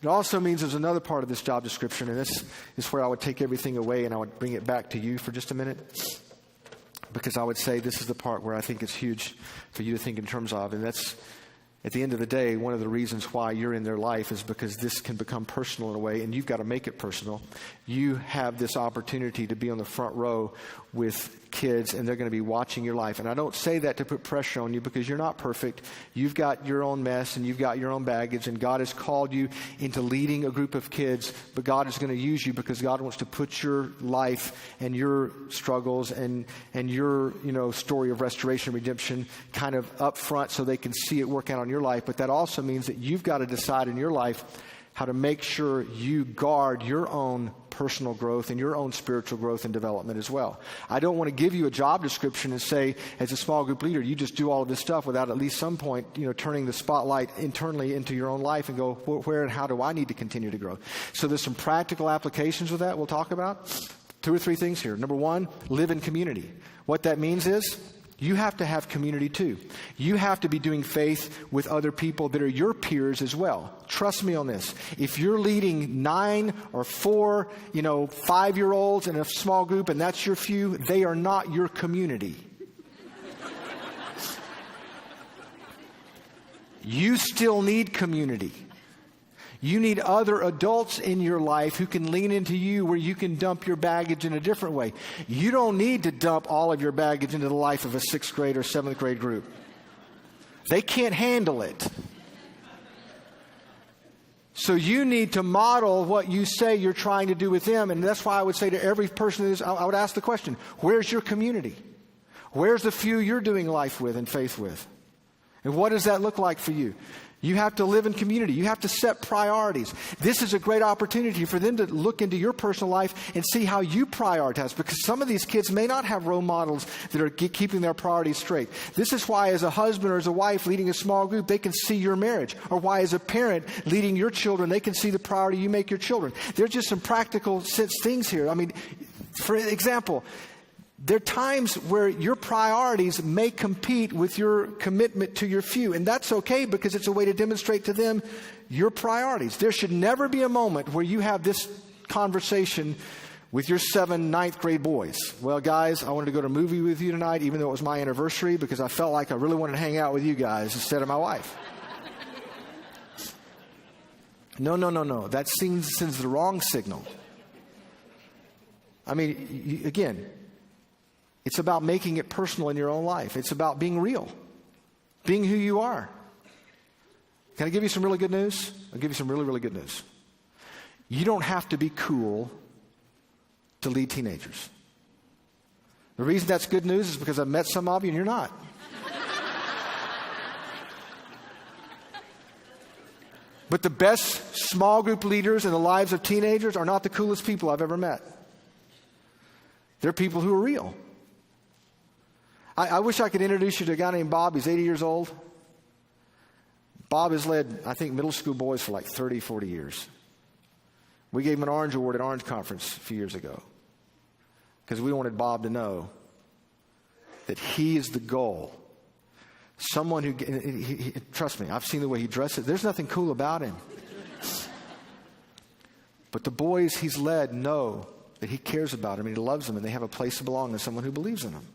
It also means there's another part of this job description, and this is where I would take everything away and I would bring it back to you for just a minute. Because I would say this is the part where I think it's huge for you to think in terms of, and that's, at the end of the day, one of the reasons why you're in their life is because this can become personal in a way, and you've got to make it personal. You have this opportunity to be on the front row with kids, and they're going to be watching your life. And I don't say that to put pressure on you, because you're not perfect. You've got your own mess, and you've got your own baggage, and God has called you into leading a group of kids, but God is going to use you because God wants to put your life and your struggles and your, story of restoration and redemption kind of up front so they can see it work out on your life. But that also means that you've got to decide in your life how to make sure you guard your own personal growth and your own spiritual growth and development as well. I don't want to give you a job description and say, as a small group leader, you just do all of this stuff without at least some point, turning the spotlight internally into your own life and go, where and how do I need to continue to grow? So there's some practical applications with that we'll talk about. 2 or 3 things here. Number 1, live in community. What that means is, you have to have community too. You have to be doing faith with other people that are your peers as well. Trust me on this. If you're leading 9 or 4, 5-year-olds in a small group and that's your few, they are not your community. You still need community. You need other adults in your life who can lean into you, where you can dump your baggage in a different way. You don't need to dump all of your baggage into the life of a 6th grade or 7th grade group. They can't handle it. So you need to model what you say you're trying to do with them. And that's why I would say to every person, I would ask the question, where's your community? Where's the few you're doing life with and faith with? And what does that look like for you? You have to live in community. You have to set priorities. This is a great opportunity for them to look into your personal life and see how you prioritize, because some of these kids may not have role models that are keeping their priorities straight. This is why, as a husband or as a wife leading a small group, they can see your marriage. Or why, as a parent leading your children, they can see the priority you make your children. There's just some practical sense things here. I mean, for example, there are times where your priorities may compete with your commitment to your few. And that's okay, because it's a way to demonstrate to them your priorities. There should never be a moment where you have this conversation with your 7th, 9th grade boys. Well, guys, I wanted to go to a movie with you tonight, even though it was my anniversary, because I felt like I really wanted to hang out with you guys instead of my wife. No. That sends the wrong signal. I mean, again, it's about making it personal in your own life. It's about being real, being who you are. Can I give you some really good news? I'll give you some really, really good news. You don't have to be cool to lead teenagers. The reason that's good news is because I've met some of you and you're not. But the best small group leaders in the lives of teenagers are not the coolest people I've ever met. They're people who are real. I wish I could introduce you to a guy named Bob. He's 80 years old. Bob has led, I think, middle school boys for like 30, 40 years. We gave him an Orange Award at Orange Conference a few years ago because we wanted Bob to know that he is the goal. Someone who, trust me, I've seen the way he dresses. There's nothing cool about him. But the boys he's led know that he cares about them and he loves them, and they have a place to belong to someone who believes in them.